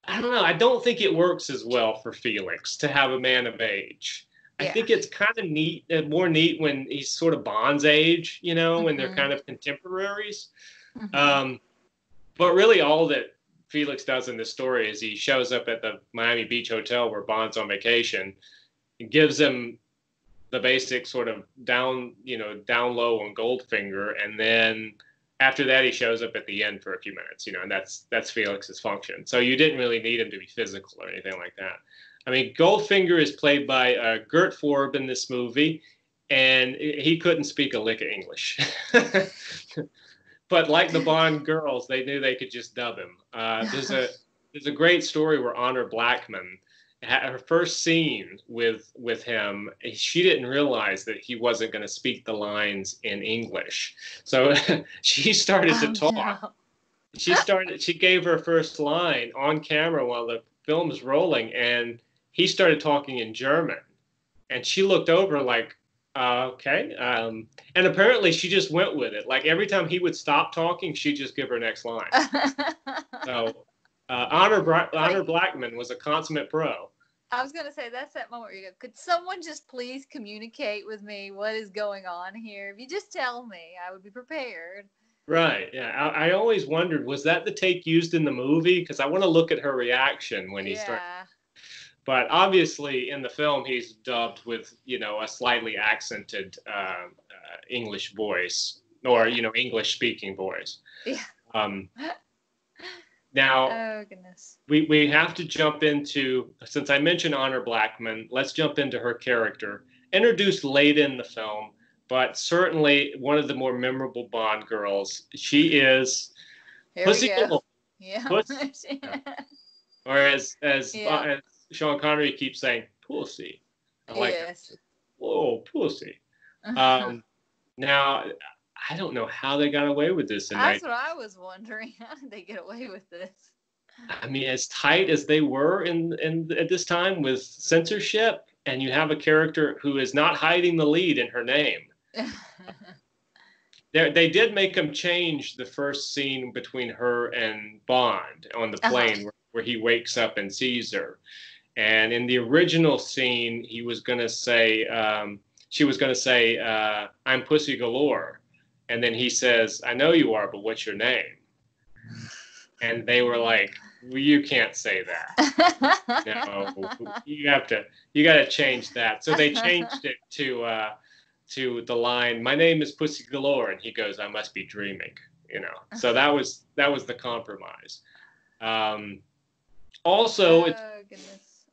I don't know, I don't think it works as well for Felix to have a man of age. I think it's kind of neat, more neat when he's sort of Bond's age, you know, when they're kind of contemporaries. But really all that Felix does in this story is he shows up at the Miami Beach Hotel where Bond's on vacation and gives him the basic sort of down low on Goldfinger. And then after that, he shows up at the end for a few minutes, you know, and that's Felix's function. So you didn't really need him to be physical or anything like that. I mean, Goldfinger is played by Gert Forb in this movie, and he couldn't speak a lick of English. But like the Bond girls, they knew they could just dub him. There's a great story where Honor Blackman had her first scene with him. She didn't realize that he wasn't going to speak the lines in English, so she started to talk. No. She gave her first line on camera while the film was rolling, and he started talking in German, and she looked over like, okay. And apparently she just went with it. Like every time he would stop talking, she'd just give her next line. So Honor Blackman was a consummate pro. I was going to say, that's that moment where you go, could someone just please communicate with me what is going on here? If you just tell me, I would be prepared. Right. Yeah. I always wondered, was that the take used in the movie? Because I want to look at her reaction when he started. But obviously, in the film, he's dubbed with, you know, a slightly accented English voice, or, you know, English-speaking voice. Yeah. Now, oh, goodness. We have to jump into, since I mentioned Honor Blackman, let's jump into her character. Introduced late in the film, but certainly one of the more memorable Bond girls. She is Pussy Galore. Yeah. Or as Sean Connery keeps saying, Pussy. I like it. "Oh, pussy." Now, I don't know how they got away with this. That's what I was wondering. How did they get away with this? I mean, as tight as they were in at this time with censorship, and you have a character who is not hiding the lead in her name. They did make him change the first scene between her and Bond on the plane, where he wakes up and sees her. And in the original scene, he was going to say, she was going to say, "I'm Pussy Galore," and then he says, "I know you are, but what's your name?" And they were like, well, "You can't say that. No, you got to change that." So they changed it to the line, "My name is Pussy Galore," and he goes, "I must be dreaming," So that was the compromise. Also,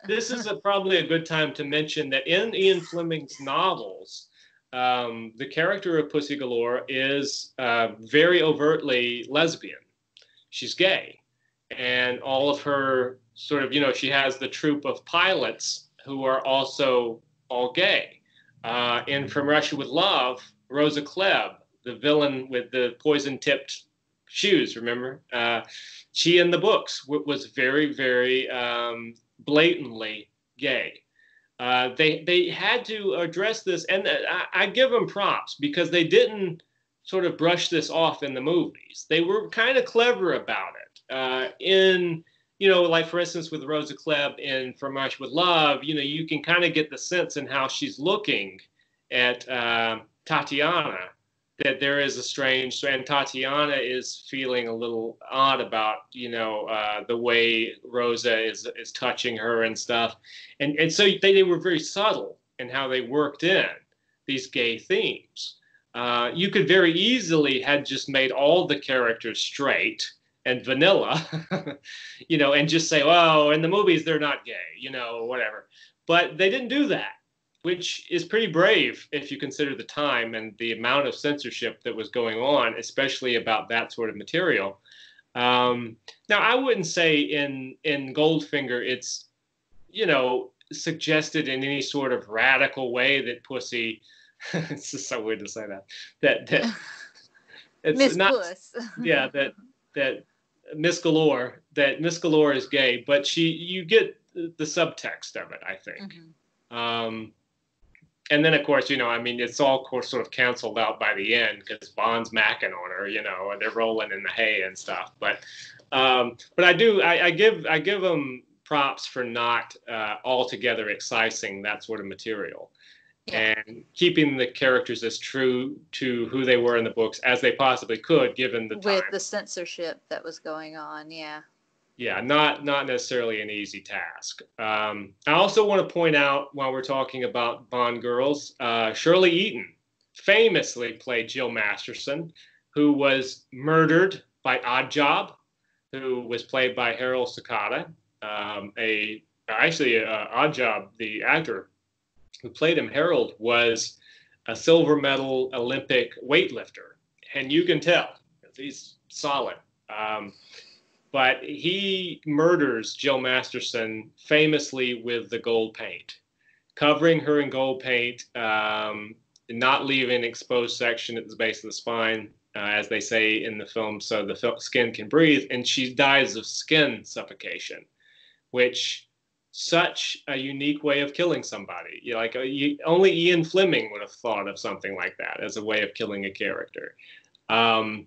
this is probably a good time to mention that in Ian Fleming's novels, the character of Pussy Galore is very overtly lesbian. She's gay. And all of her sort of, she has the troupe of pilots who are also all gay. In From Russia with Love, Rosa Klebb, the villain with the poison-tipped shoes, remember? She in the books was very, very blatantly gay. They had to address this, and I give them props because they didn't sort of brush this off in the movies. They were kind of clever about it. Like for instance with Rosa Klebb in From Russia with Love, you can kind of get the sense in how she's looking at Tatiana, that there is a strange, and Tatiana is feeling a little odd about, the way Rosa is touching her and stuff. And so they were very subtle in how they worked in these gay themes. You could very easily have just made all the characters straight and vanilla, and just say, "Oh, in the movies, they're not gay, whatever." But they didn't do that, which is pretty brave if you consider the time and the amount of censorship that was going on, especially about that sort of material. Now, I wouldn't say in Goldfinger it's, suggested in any sort of radical way that pussy, it's just so weird to say that it's Miss not, Puss. yeah, that Miss Galore is gay, but you get the subtext of it, I think. Mm-hmm. And then, of course, it's all sort of canceled out by the end because Bond's macking on her, and they're rolling in the hay and stuff. But I give them props for not altogether excising that sort of material. Yeah. And keeping the characters as true to who they were in the books as they possibly could, given the time. With the censorship that was going on, yeah. Yeah, not necessarily an easy task. I also want to point out, while we're talking about Bond girls, Shirley Eaton famously played Jill Masterson, who was murdered by Oddjob, who was played by Harold Sakata. Oddjob, the actor who played him, Harold, was a silver medal Olympic weightlifter. And you can tell, he's solid. But he murders Jill Masterson famously with the gold paint, covering her in gold paint, not leaving an exposed section at the base of the spine, as they say in the film, so the skin can breathe. And she dies of skin suffocation, which such a unique way of killing somebody. Only Ian Fleming would have thought of something like that as a way of killing a character. But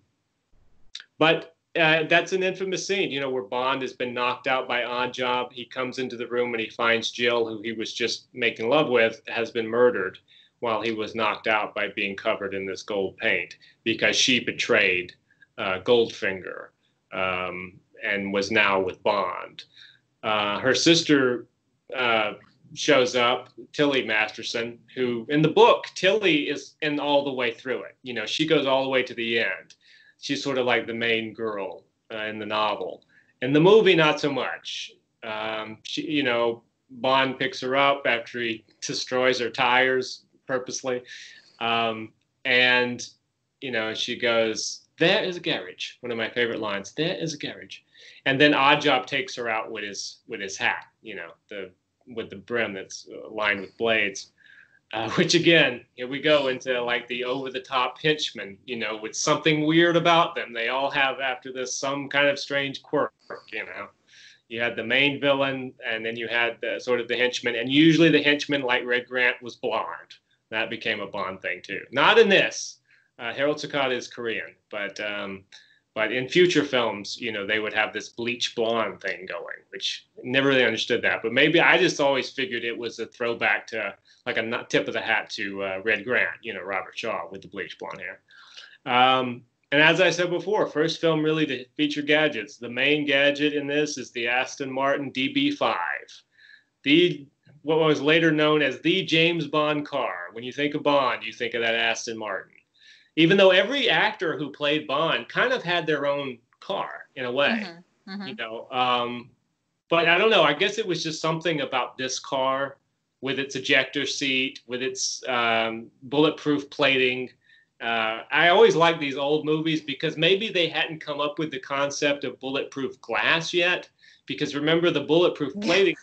that's an infamous scene, where Bond has been knocked out by Oddjob. He comes into the room and he finds Jill, who he was just making love with, has been murdered while he was knocked out by being covered in this gold paint because she betrayed Goldfinger and was now with Bond. Her sister shows up, Tilly Masterson, who in the book, Tilly is in all the way through it. She goes all the way to the end. She's sort of like the main girl in the novel. In the movie, not so much. Bond picks her up after he destroys her tires purposely. She goes, "There is a garage." One of my favorite lines, "There is a garage." And then Oddjob takes her out with his hat, with the brim that's lined with blades. Which again, here we go into like the over-the-top henchmen, with something weird about them. They all have after this some kind of strange quirk. You had the main villain, and then you had sort of the henchman, and usually the henchman, like Red Grant, was blonde. That became a Bond thing too. Not in this. Harold Sakata is Korean, but in future films, they would have this bleach blonde thing going, which never really understood that. But maybe I just always figured it was a throwback to like a tip of the hat to Red Grant, Robert Shaw with the bleach blonde hair. And as I said before, first film really to feature gadgets. The main gadget in this is the Aston Martin DB5, what was later known as the James Bond car. When you think of Bond, you think of that Aston Martin. Even though every actor who played Bond kind of had their own car in a way, but I don't know. I guess it was just something about this car with its ejector seat, with its bulletproof plating. I always like these old movies because maybe they hadn't come up with the concept of bulletproof glass yet. Because remember the bulletproof plating,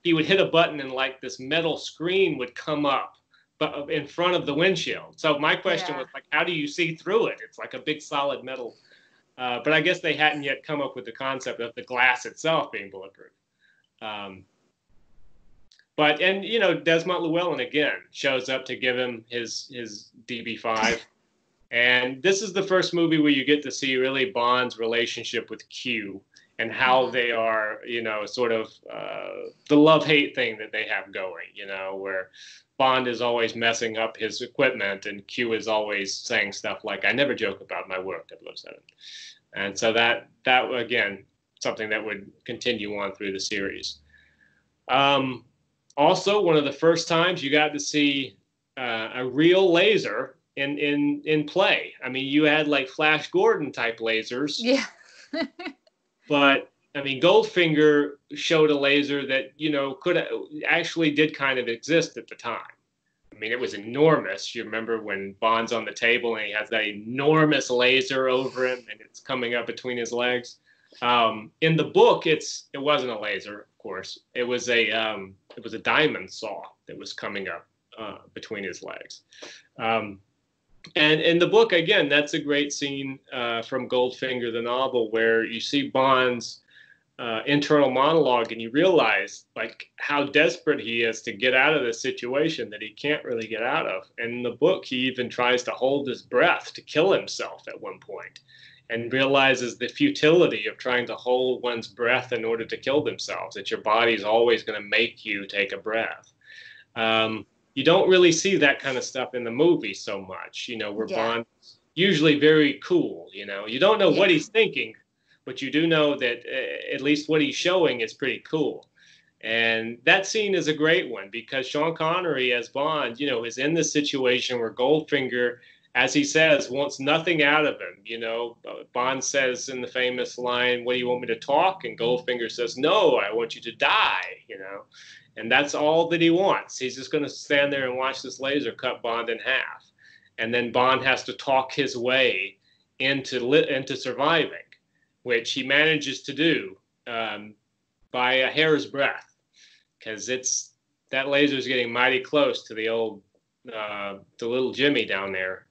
he would hit a button and like this metal screen would come up but in front of the windshield. So my question was like, how do you see through it? It's like a big solid metal. But I guess they hadn't yet come up with the concept of the glass itself being bulletproof. Desmond Llewellyn again shows up to give him his DB5. And this is the first movie where you get to see really Bond's relationship with Q and how they are, sort of the love-hate thing that they have going, where Bond is always messing up his equipment and Q is always saying stuff like, I never joke about my work, 007. And so that again, something that would continue on through the series. Also, one of the first times you got to see a real laser in play. I mean, you had like Flash Gordon type lasers. Yeah. But I mean, Goldfinger showed a laser that, actually did kind of exist at the time. I mean, it was enormous. You remember when Bond's on the table and he has that enormous laser over him and it's coming up between his legs. In the book, it wasn't a laser, of course. It was a diamond saw that was coming up between his legs. And in the book, again, that's a great scene from Goldfinger, the novel, where you see Bond's internal monologue and you realize like how desperate he is to get out of this situation that he can't really get out of. And in the book, he even tries to hold his breath to kill himself at one point and realizes the futility of trying to hold one's breath in order to kill themselves, that your body's always going to make you take a breath. You don't really see that kind of stuff in the movie so much, where Bond's usually very cool, You don't know what he's thinking, but you do know that at least what he's showing is pretty cool. And that scene is a great one because Sean Connery as Bond, is in this situation where Goldfinger, as he says, wants nothing out of him. Bond says in the famous line, what do you want me to talk? And Goldfinger says, no, I want you to die, And that's all that he wants. He's just going to stand there and watch this laser cut Bond in half. And then Bond has to talk his way into surviving, which he manages to do by a hair's breadth, because that laser is getting mighty close to the little Jimmy down there.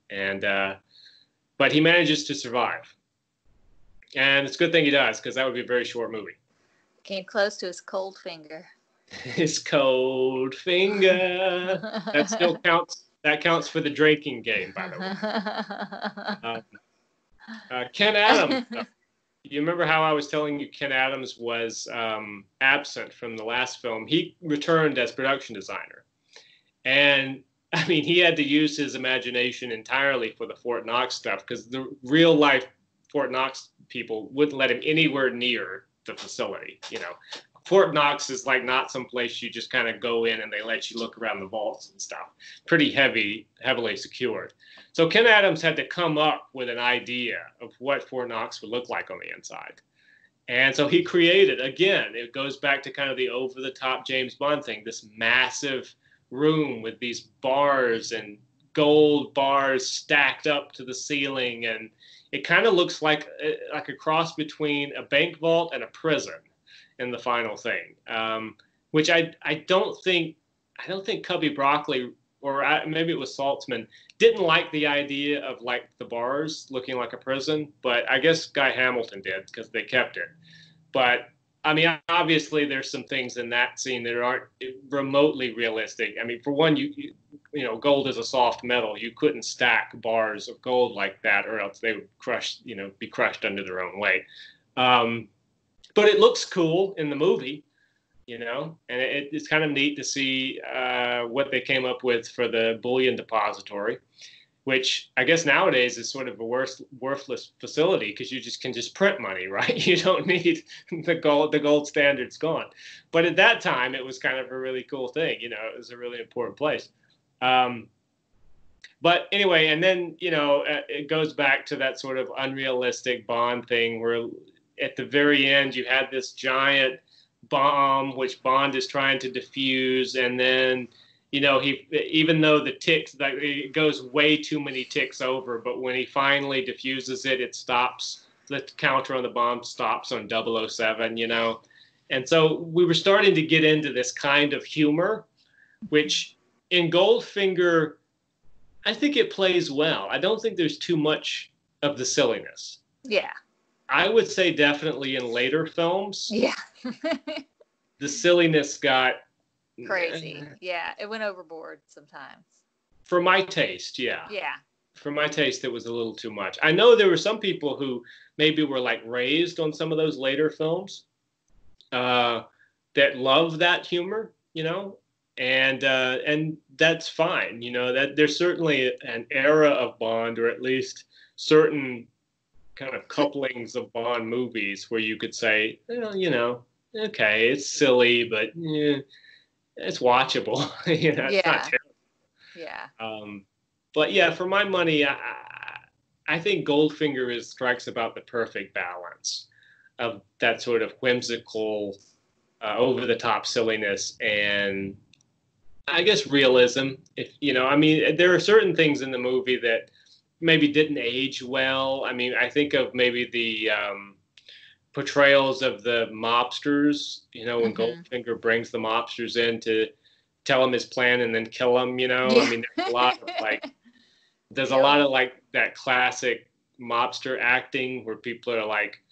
But he manages to survive. And it's a good thing he does, because that would be a very short movie. Came close to his cold finger. His cold finger. That still counts. That counts for the drinking game, by the way. Ken Adams. You remember how I was telling you Ken Adams was absent from the last film? He returned as production designer. And, I mean, he had to use his imagination entirely for the Fort Knox stuff because the real-life Fort Knox people wouldn't let him anywhere near the facility, Fort Knox is like not some place you just kind of go in and they let you look around the vaults and stuff. Pretty heavily secured. So Ken Adams had to come up with an idea of what Fort Knox would look like on the inside. And so he created, again, it goes back to kind of the over-the-top James Bond thing, this massive room with these bars and gold bars stacked up to the ceiling. And it kind of looks like a cross between a bank vault and a prison in the final thing, which I don't think Cubby Broccoli or maybe it was Saltzman, didn't like the idea of like the bars looking like a prison, but I guess Guy Hamilton did because they kept it. But I mean, obviously, there's some things in that scene that aren't remotely realistic. I mean, for one, you know, gold is a soft metal. You couldn't stack bars of gold like that, or else they would crush, you know, be crushed under their own weight. But it looks cool in the movie, you know, and it's kind of neat to see what they came up with for the bullion depository, which I guess nowadays is sort of a worthless facility because you can just print money, right? You don't need the gold standard's gone. But at that time, it was kind of a really cool thing. You know, it was a really important place. But anyway, and then, you know, it goes back to that sort of unrealistic Bond thing where at the very end, you had this giant bomb, which Bond is trying to defuse, and then, you know, even though the ticks, like, it goes way too many ticks over, but when he finally diffuses it, it stops. The counter on the bomb stops on 007, you know. And so we were starting to get into this kind of humor, which in Goldfinger, I think it plays well. I don't think there's too much of the silliness. Yeah. I would say definitely in later films. Yeah. The silliness got crazy. Yeah, it went overboard sometimes. For my taste, yeah. Yeah. For my taste, it was a little too much. I know there were some people who maybe were like raised on some of those later films that love that humor, you know, and that's fine. You know, that there's certainly an era of Bond, or at least certain kind of couplings of Bond movies where you could say, well, you know, okay, it's silly, but it's watchable. You know, it's not terrible. Yeah. But yeah, for my money, I think Goldfinger strikes about the perfect balance of that sort of whimsical, over-the-top silliness and I guess realism. If you know, I mean, there are certain things in the movie that maybe didn't age well. I mean, I think of maybe the portrayals of the mobsters, you know, when Goldfinger brings the mobsters in to tell him his plan and then kill him, you know. Yeah. I mean, there's a lot of like that classic mobster acting where people are like,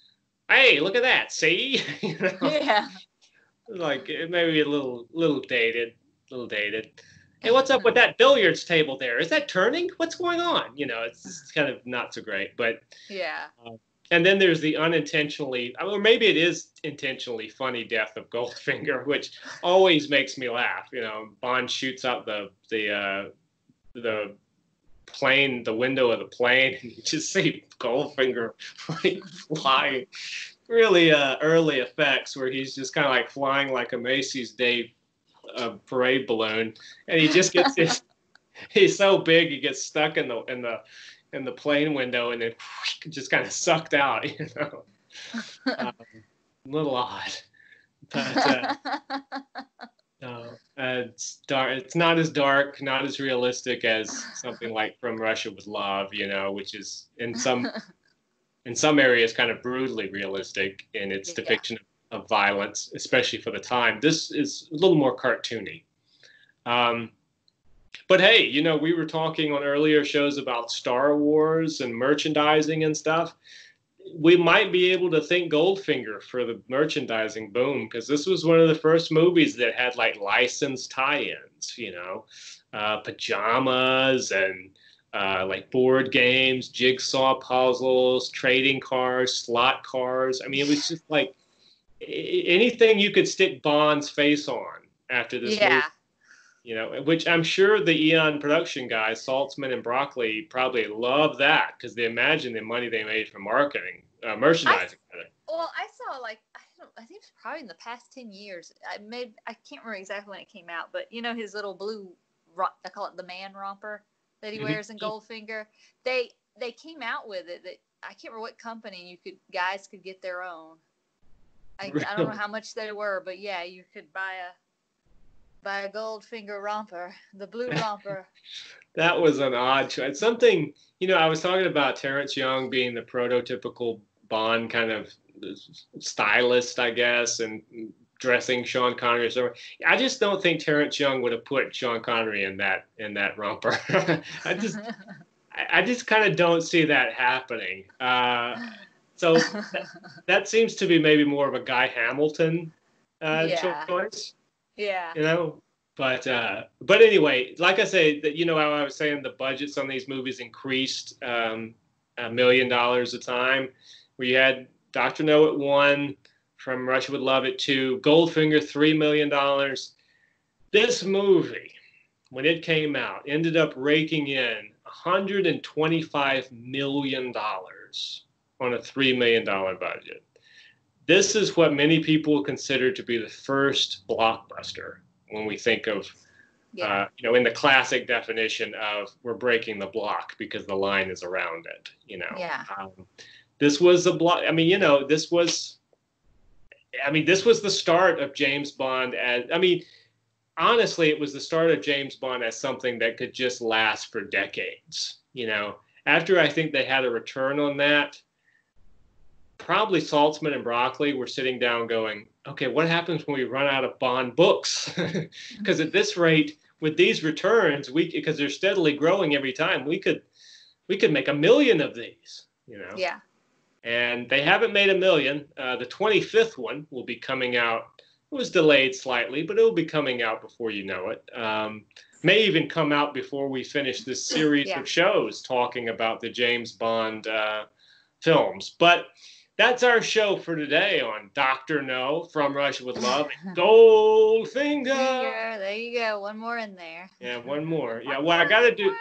hey, look at that, see? You know? Yeah. Like maybe a little dated. Hey, what's up with that billiards table there? Is that turning? What's going on? You know, it's kind of not so great, but yeah. And then there's the unintentionally, or maybe it is intentionally funny death of Goldfinger, which always makes me laugh. You know, Bond shoots out the plane, the window of the plane, and you just see Goldfinger like flying. Really early effects where he's just kind of like flying like a Macy's Day parade balloon, and he just gets this. He's so big, he gets stuck in the plane window, and then just kind of sucked out. You know, a little odd, but it's dark. It's not as dark, not as realistic as something like From Russia with Love. You know, which is in some areas kind of brutally realistic in its depiction of violence, especially for the time. This is a little more cartoony. But hey, you know, we were talking on earlier shows about Star Wars and merchandising and stuff. We might be able to thank Goldfinger for the merchandising boom, because this was one of the first movies that had like licensed tie-ins, you know, pajamas and like board games, jigsaw puzzles, trading cards, slot cars. I mean, it was just like anything you could stick Bond's face on after this movie. You know, which I'm sure the Eon production guys, Saltzman and Broccoli, probably love that because they imagine the money they made from merchandising. I saw like I think it's probably in the past 10 years. I can't remember exactly when it came out, but you know his little blue, I call it the man romper that he wears in Goldfinger. They came out with it. That I can't remember what company guys could get their own. I don't know how much they were, but yeah, you could buy a Goldfinger romper, the blue romper. That was an odd choice. Something, you know, I was talking about Terrence Young being the prototypical Bond kind of stylist, I guess, and dressing Sean Connery. So I just don't think Terrence Young would have put Sean Connery in that romper. I just kind of don't see that happening. So that seems to be maybe more of a Guy Hamilton choice. Yeah. You know, but anyway, like I say, that how I was saying the budgets on these movies increased $1 million a time. We had Dr. No at 1, From Russia with Love at 2, Goldfinger $3 million. This movie, when it came out, ended up raking in $125 million on a $3 million budget. This is what many people consider to be the first blockbuster when we think of, in the classic definition of we're breaking the block because the line is around it. This was a block. This was the start of James Bond honestly, it was the start of James Bond as something that could just last for decades. After I think they had a return on that, probably Saltzman and Broccoli were sitting down going, okay, what happens when we run out of Bond books? Because at this rate, with these returns, because they're steadily growing every time, we could make 1 million of these, Yeah. And they haven't made 1 million. The 25th one will be coming out. It was delayed slightly, but it will be coming out before you know it. May even come out before we finish this series of shows talking about the James Bond films. But that's our show for today on Dr. No, From Russia with Love, and Goldfinger. There you go. One more in there. Yeah, one more. Yeah, well, I got to do...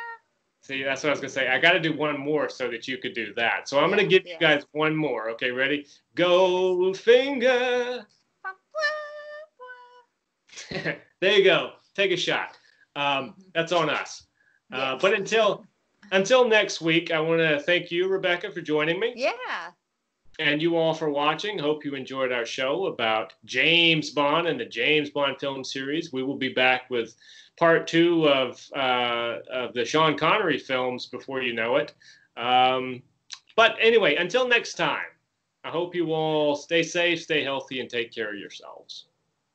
See, that's what I was going to say. I got to do one more so that you could do that. So I'm going to give you guys one more. Okay, ready? Goldfinger. There you go. Take a shot. That's on us. But until next week, I want to thank you, Rebecca, for joining me. Yeah. And you all for watching. Hope you enjoyed our show about James Bond and the James Bond film series. We will be back with part 2 of the Sean Connery films before you know it. But anyway, until next time, I hope you all stay safe, stay healthy, and take care of yourselves.